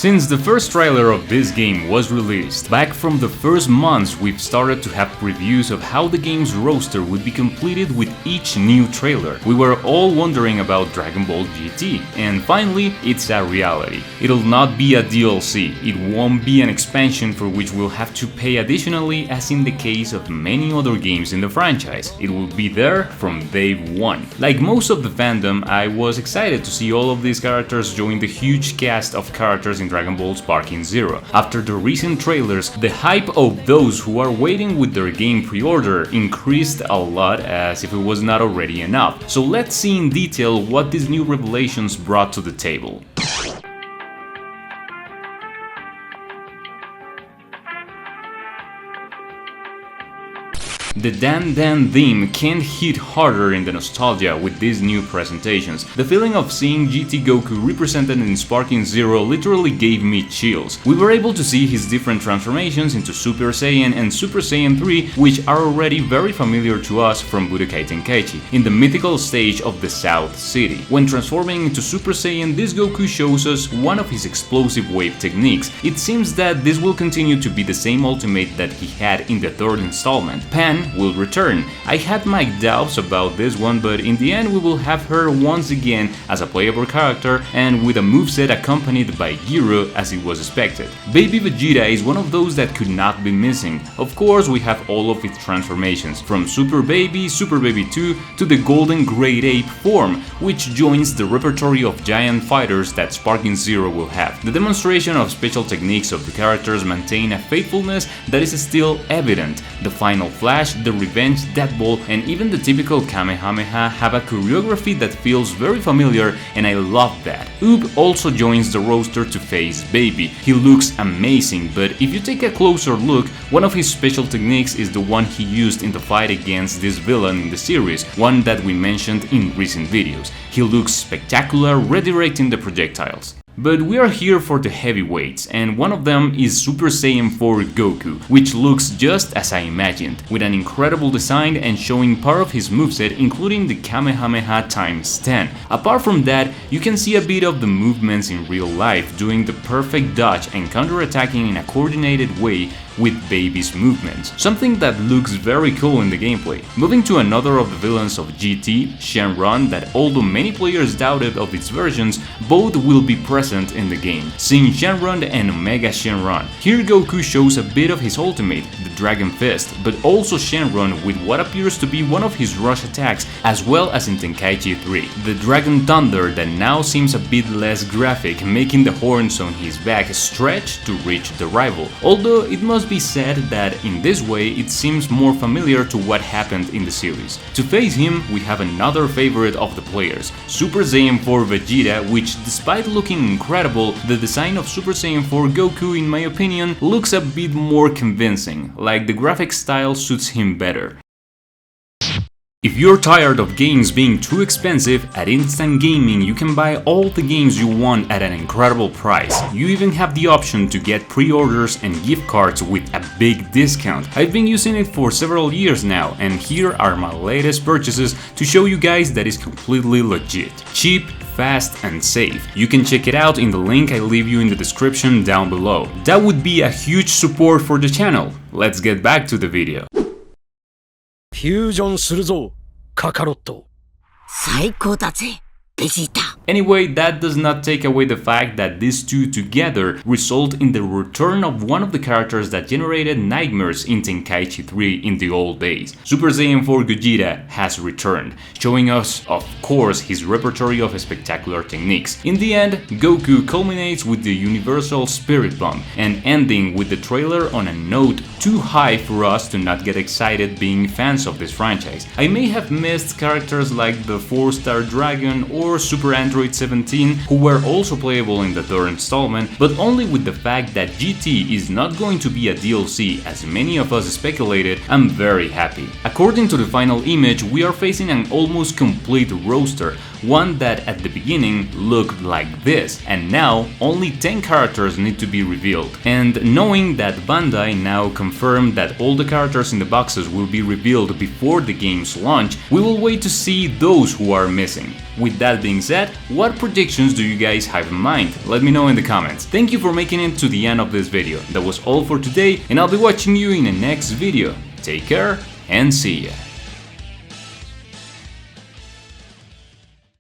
Since the first trailer of this game was released, back from the first months we've started to have previews of how the game's roster would be completed with each new trailer. We were all wondering about Dragon Ball GT, and finally it's a reality. It'll not be a DLC, it won't be an expansion for which we'll have to pay additionally as in the case of many other games in the franchise. It will be there from day one. Like most of the fandom, I was excited to see all of these characters join the huge cast of characters in Dragon Ball Sparking Zero. After the recent trailers, the hype of those who are waiting with their game pre-order increased a lot as if it was not already enough. So let's see in detail what these new revelations brought to the table. The Dan Dan theme can't hit harder in the nostalgia with these new presentations. The feeling of seeing GT Goku represented in Sparking Zero literally gave me chills. We were able to see his different transformations into Super Saiyan and Super Saiyan 3, which are already very familiar to us from Budokai Tenkaichi, in the mythical stage of the South City. When transforming into Super Saiyan, this Goku shows us one of his explosive wave techniques. It seems that this will continue to be the same ultimate that he had in the third installment. Pan will return. I had my doubts about this one, but in the end we will have her once again as a playable character and with a moveset accompanied by Gyro as it was expected. Baby Vegeta is one of those that could not be missing. Of course, we have all of its transformations, from Super Baby 2 to the Golden Great Ape form, which joins the repertory of giant fighters that Sparking Zero will have. The demonstration of special techniques of the characters maintain a faithfulness that is still evident. The final flash, the revenge death ball, and even the typical Kamehameha have a choreography that feels very familiar, and I love that. Oob also joins the roster to face Baby. He looks amazing, but if you take a closer look, one of his special techniques is the one he used in the fight against this villain in the series, one that we mentioned in recent videos. He looks spectacular redirecting the projectiles. But we are here for the heavyweights, and one of them is Super Saiyan 4 Goku, which looks just as I imagined, with an incredible design and showing part of his moveset including the Kamehameha times 10. Apart from that, you can see a bit of the movements in real life, doing the perfect dodge and counter-attacking in a coordinated way with Baby's movements, something that looks very cool in the gameplay. Moving to another of the villains of GT, Shenron, that although many players doubted of its versions, both will be present in the game, seeing Shenron and Omega Shenron. Here Goku shows a bit of his ultimate, the Dragon Fist, but also Shenron with what appears to be one of his rush attacks, as well as in Tenkaichi 3, the Dragon Thunder that now seems a bit less graphic, making the horns on his back stretch to reach the rival, although it must be said that in this way it seems more familiar to what happened in the series. To face him, we have another favorite of the players, Super Saiyan 4 Vegeta, which despite looking incredible, the design of Super Saiyan 4 Goku in my opinion looks a bit more convincing, like the graphic style suits him better. If you're tired of games being too expensive, at Instant Gaming you can buy all the games you want at an incredible price. You even have the option to get pre-orders and gift cards with a big discount. I've been using it for several years now, and here are my latest purchases to show you guys that is completely legit. Cheap, fast and safe. You can check it out in the link I leave you in the description down below. That would be a huge support for the channel. Let's get back to the video. フュージョンするぞ、カカロット。最高だぜ、ベジータ。 Anyway, that does not take away the fact that these two together result in the return of one of the characters that generated nightmares in Tenkaichi 3 in the old days. Super Saiyan 4 Gogeta has returned, showing us, of course, his repertory of spectacular techniques. In the end, Goku culminates with the Universal Spirit Bomb, and ending with the trailer on a note too high for us to not get excited being fans of this franchise. I may have missed characters like the 4-Star Dragon or Super Android 17, who were also playable in the third installment, but only with the fact that GT is not going to be a DLC as many of us speculated, I'm very happy. According to the final image, we are facing an almost complete roster, one that at the beginning looked like this, and now only 10 characters need to be revealed. And knowing that Bandai now confirmed that all the characters in the boxes will be revealed before the game's launch, we will wait to see those who are missing. With that being said, what predictions do you guys have in mind? Let me know in the comments. Thank you for making it to the end of this video. That was all for today, and I'll be watching you in the next video. Take care and see ya.